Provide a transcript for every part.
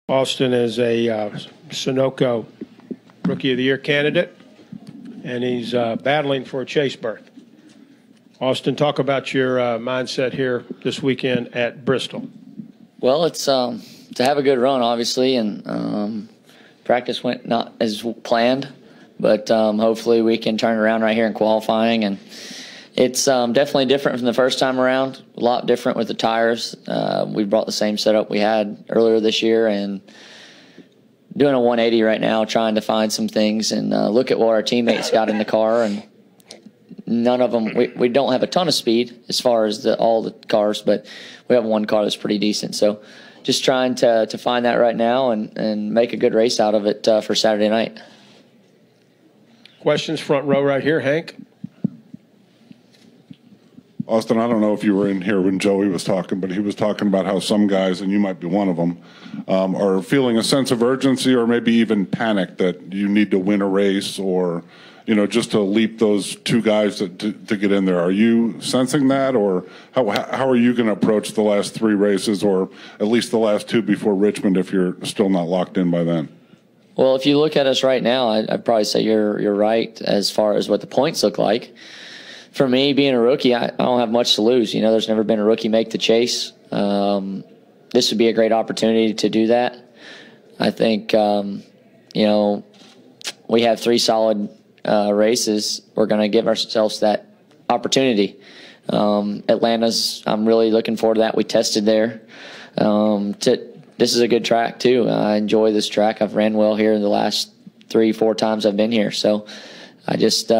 Austin is a Sunoco Rookie of the Year candidate, and he's battling for a chase berth. Austin, talk about your mindset here this weekend at Bristol. Well, it's to have a good run, obviously, and practice went not as planned, but hopefully we can turn it around right here in qualifying. And it's definitely different from the first time around, a lot different with the tires. We brought the same setup we had earlier this year and doing a 180 right now, trying to find some things and look at what our teammates got in the car. And none of them, we don't have a ton of speed as far as all the cars, but we have one car that's pretty decent. So just trying to find that right now and make a good race out of it for Saturday night. Questions, front row right here, Hank. Austin, I don't know if you were in here when Joey was talking, but he was talking about how some guys, and you might be one of them, are feeling a sense of urgency or maybe even panic that you need to win a race or, you know, just to leap those two guys to get in there. Are you sensing that, or how are you going to approach the last three races, or at least the last two before Richmond if you're still not locked in by then? Well, if you look at us right now, I'd probably say you're right as far as what the points look like. For me, being a rookie, I don't have much to lose. You know, there's never been a rookie make the chase. This would be a great opportunity to do that. I think, you know, we have three solid races. We're going to give ourselves that opportunity. Atlanta's, I'm really looking forward to that. We tested there. This is a good track, too. I enjoy this track. I've ran well here the last 3-4 times I've been here. So I just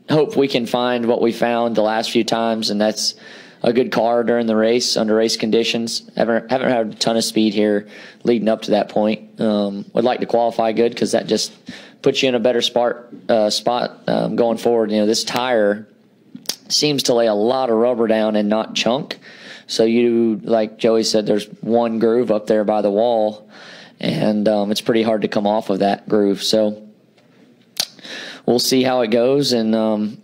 hope we can find what we found the last few times, and that's a good car during the race under race conditions. Haven't had a ton of speed here leading up to that point. Would like to qualify good because that just puts you in a better spot going forward. You know, this tire seems to lay a lot of rubber down and not chunk. So you, like Joey said, there's one groove up there by the wall, and it's pretty hard to come off of that groove. So we'll see how it goes, and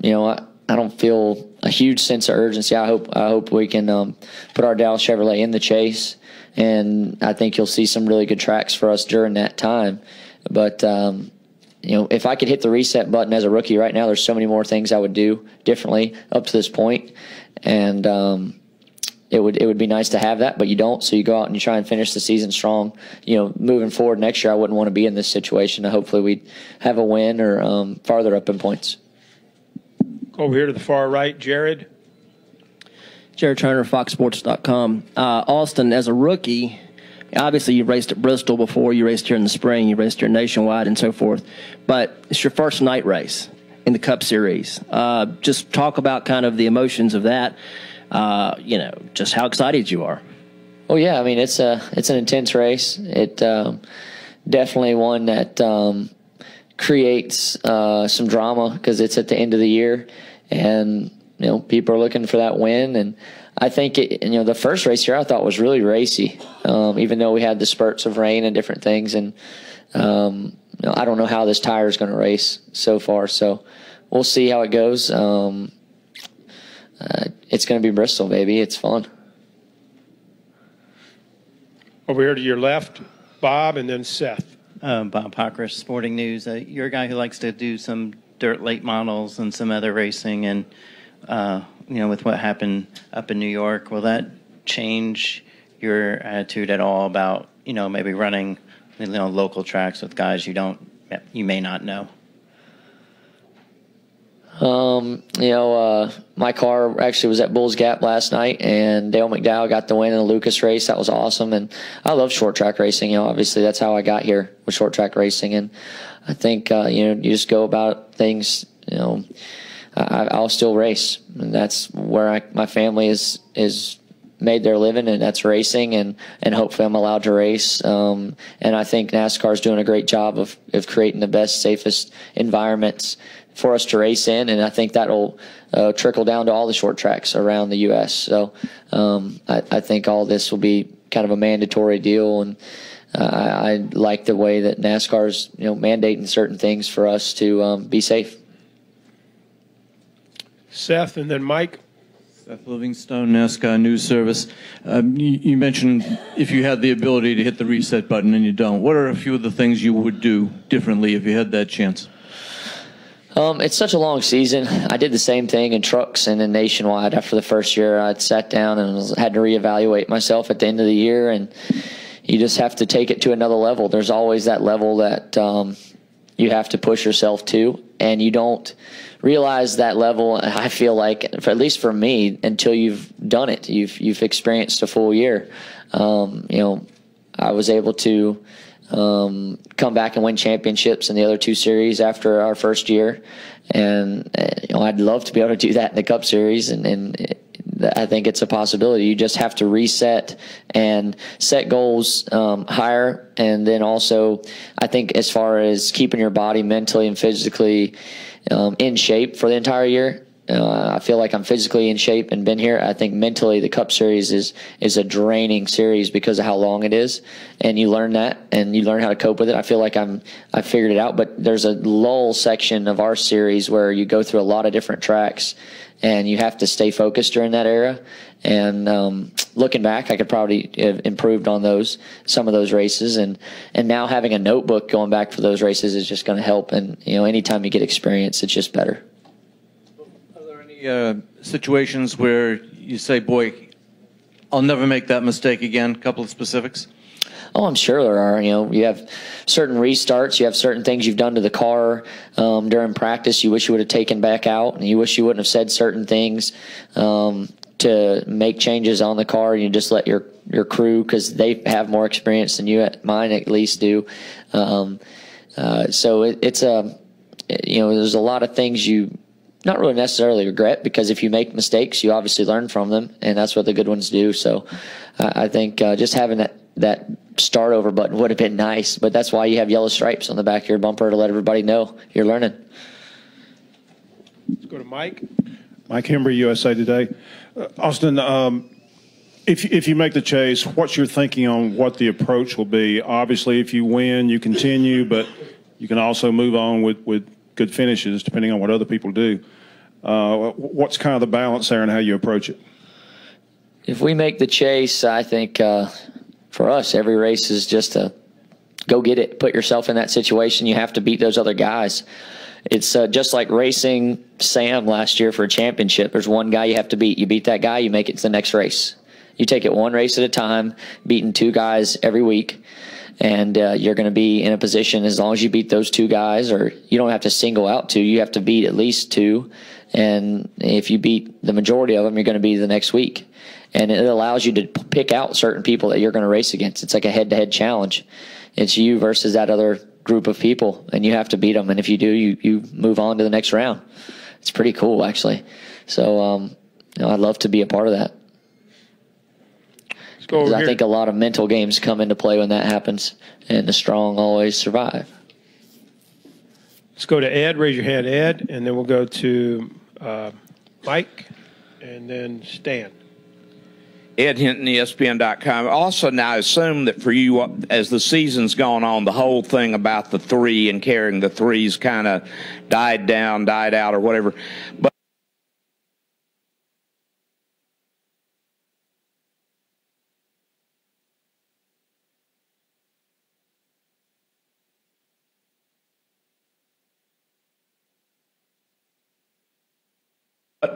you know, I don't feel a huge sense of urgency. I hope we can put our Dallas Chevrolet in the chase, and I think you'll see some really good tracks for us during that time. But you know, if I could hit the reset button as a rookie right now, there's so many more things I would do differently up to this point, and it would be nice to have that, but you don't. So you go out and you try and finish the season strong. You know, moving forward next year, I wouldn't want to be in this situation. Hopefully we'd have a win or farther up in points. Over here to the far right, Jared. Jared Turner, FoxSports.com. Austin, as a rookie, obviously you raced at Bristol before. You raced here in the spring. You raced here nationwide and so forth. But it's your first night race in the Cup Series. Just talk about kind of the emotions of that. You know, just how excited you are. Well, yeah, I mean, it's an intense race. It definitely one that creates some drama because it's at the end of the year, and you know, people are looking for that win. And I think you know, the first race here I thought was really racy, even though we had the spurts of rain and different things. And you know, I don't know how this tire is going to race so far, so we'll see how it goes. It's going to be Bristol, baby. It's fun. Over here to your left, Bob, and then Seth. Bob Pockrish, Sporting News. You're a guy who likes to do some dirt late models and some other racing, and you know, with what happened up in New York, will that change your attitude at all about, you know, maybe running, you know, local tracks with guys you may not know? You know, my car actually was at Bulls Gap last night, and Dale McDowell got the win in the Lucas race. That was awesome, and I love short track racing. You know, obviously that's how I got here, with short track racing, and I think you know, you just go about things. You know, I'll still race, and that's where my family is made their living, and that's racing, and hopefully I'm allowed to race. And I think NASCAR is doing a great job of creating the best, safest environments for us to race in, and I think that'll trickle down to all the short tracks around the U.S. So I think all this will be kind of a mandatory deal, and I like the way that NASCAR's, you know, mandating certain things for us to be safe. Seth, and then Mike. Seth Livingstone, NASCAR News Service. You mentioned if you had the ability to hit the reset button and you don't, what are a few of the things you would do differently if you had that chance? It's such a long season. I did the same thing in trucks and in nationwide. After the first year, I'd sat down and had to reevaluate myself at the end of the year, and you just have to take it to another level. There's always that level that you have to push yourself to, and you don't realize that level, I feel like, at least for me, until you've done it. You've experienced a full year. I was able to come back and win championships in the other two series after our first year, and I'd love to be able to do that in the Cup Series, and I think it's a possibility. You just have to reset and set goals higher, and then also I think as far as keeping your body mentally and physically in shape for the entire year. I feel like I'm physically in shape and been here. I think mentally the Cup Series is a draining series because of how long it is, and you learn that and you learn how to cope with it. I feel like I figured it out, but there's a lull section of our series where you go through a lot of different tracks and you have to stay focused during that era. And looking back, I could probably have improved on some of those races, and now having a notebook going back for those races is just going to help. And anytime you get experience, it's just better. Situations where you say, boy, I'll never make that mistake again? A couple of specifics? Oh, I'm sure there are. You have certain restarts. You have certain things you've done to the car during practice you wish you would have taken back out, and you wish you wouldn't have said certain things to make changes on the car. You just let your crew, because they have more experience than you, mine at least, do. So it's there's a lot of things you not really necessarily regret, because if you make mistakes, you obviously learn from them, and that's what the good ones do. So I think just having that start over button would have been nice, but that's why you have yellow stripes on the back of your bumper to let everybody know you're learning. Let's go to Mike. Mike Hembry, USA Today. Austin, if you make the chase, what's your thinking on what the approach will be? Obviously, if you win, you continue, but you can also move on with good finishes depending on what other people do. What's kind of the balance there and how you approach it? If we make the chase, I think for us, every race is just to go get it. Put yourself in that situation. You have to beat those other guys. It's just like racing Sam last year for a championship. There's one guy you have to beat. You beat that guy, you make it to the next race. You take it one race at a time, beating two guys every week. And you're going to be in a position, as long as you beat those two guys, or you don't have to single out two, you have to beat at least two. And if you beat the majority of them, you're going to be the next week. And it allows you to pick out certain people that you're going to race against. It's like a head-to-head challenge. It's you versus that other group of people, and you have to beat them. And if you do, you move on to the next round. It's pretty cool, actually. So I'd love to be a part of that. I think a lot of mental games come into play when that happens, and the strong always survive. Let's go to Ed. Raise your hand, Ed, and then we'll go to Mike, and then Stan. Ed Hinton, ESPN.com. Also, now I assume that for you, as the season's gone on, the whole thing about the three and carrying the threes kind of died out, or whatever. But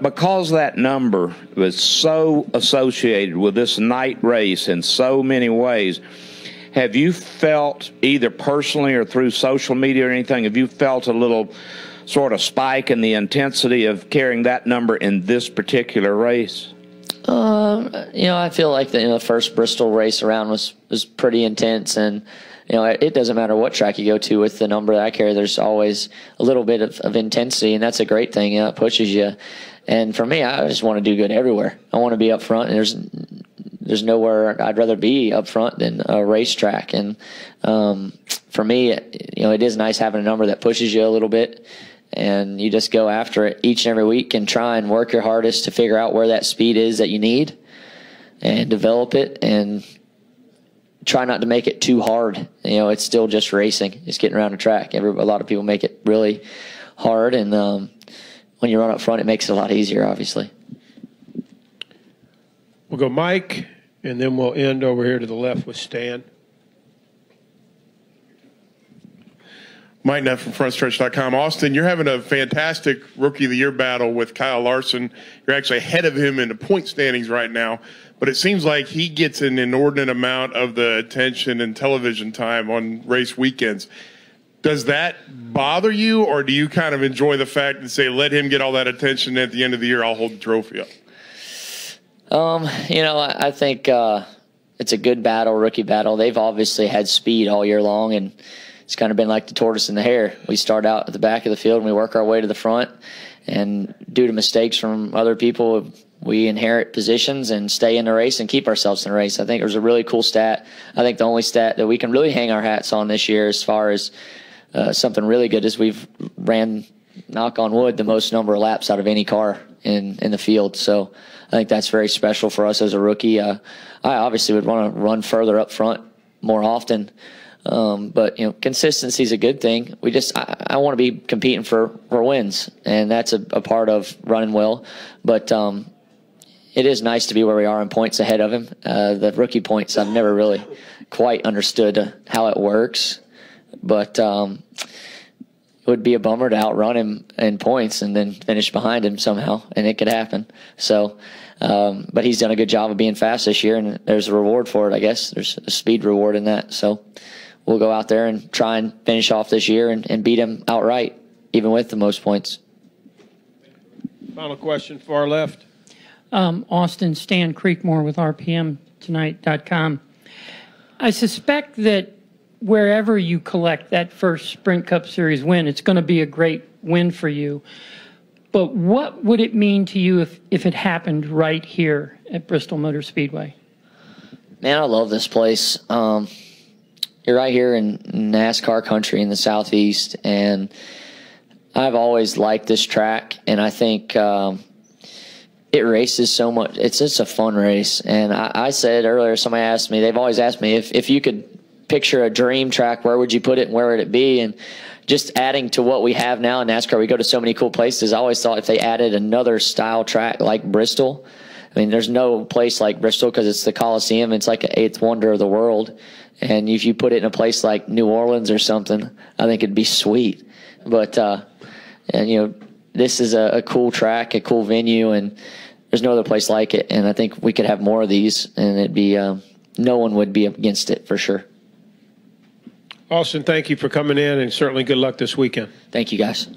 because that number was so associated with this night race in so many ways, have you felt, either personally or through social media or anything, have you felt a little sort of spike in the intensity of carrying that number in this particular race? I feel like the first Bristol race around was pretty intense, and it doesn't matter what track you go to with the number that I carry. There's always a little bit of intensity, and that's a great thing. It pushes you. And for me, I just want to do good everywhere. I want to be up front, and there's nowhere I'd rather be up front than a racetrack. And for me, it is nice having a number that pushes you a little bit, and you just go after it each and every week and try and work your hardest to figure out where that speed is that you need and develop it, and try not to make it too hard. It's still just racing. It's getting around the track. A lot of people make it really hard, and when you run up front, it makes it a lot easier, obviously. We'll go Mike, and then we'll end over here to the left with Stan. Mike Neff from FrontStretch.com. Austin, you're having a fantastic Rookie of the Year battle with Kyle Larson. You're actually ahead of him in the point standings right now, but it seems like he gets an inordinate amount of the attention and television time on race weekends. Does that bother you, or do you kind of enjoy the fact and say, let him get all that attention, and at the end of the year, I'll hold the trophy up? I think it's a good battle, rookie battle. They've obviously had speed all year long, and it's kind of been like the tortoise and the hare. We start out at the back of the field and we work our way to the front, and due to mistakes from other people, we inherit positions and stay in the race and keep ourselves in the race. I think there's a really cool stat. I think the only stat that we can really hang our hats on this year as far as something really good is we've ran, knock on wood, the most number of laps out of any car in the field. So I think that's very special for us as a rookie. I obviously would want to run further up front more often. But consistency is a good thing. I want to be competing for wins, and that's a part of running well. But it is nice to be where we are in points ahead of him. The rookie points, I've never really quite understood how it works, but it would be a bummer to outrun him in points and then finish behind him somehow, and it could happen. So, but he's done a good job of being fast this year, and there's a reward for it, I guess. There's a speed reward in that. So we'll go out there and try and finish off this year and beat him outright, even with the most points. Final question, far left. Austin, Stan Creekmore with RPMtonight.com. I suspect that wherever you collect that first Sprint Cup Series win, it's going to be a great win for you. But what would it mean to you if it happened right here at Bristol Motor Speedway? Man, I love this place. You're right here in NASCAR country in the Southeast, and I've always liked this track, and I think it races so much. It's just a fun race. And I said earlier, somebody asked me, they've always asked me, if you could picture a dream track, where would you put it and where would it be? And just adding to what we have now in NASCAR, we go to so many cool places. I always thought if they added another style track like Bristol, I mean, there's no place like Bristol because it's the Coliseum. It's like an eighth wonder of the world. And if you put it in a place like New Orleans or something, I think it'd be sweet. But, this is a cool track, a cool venue, and there's no other place like it. And I think we could have more of these, and it'd be no one would be against it for sure. Austin, thank you for coming in, and certainly good luck this weekend. Thank you, guys.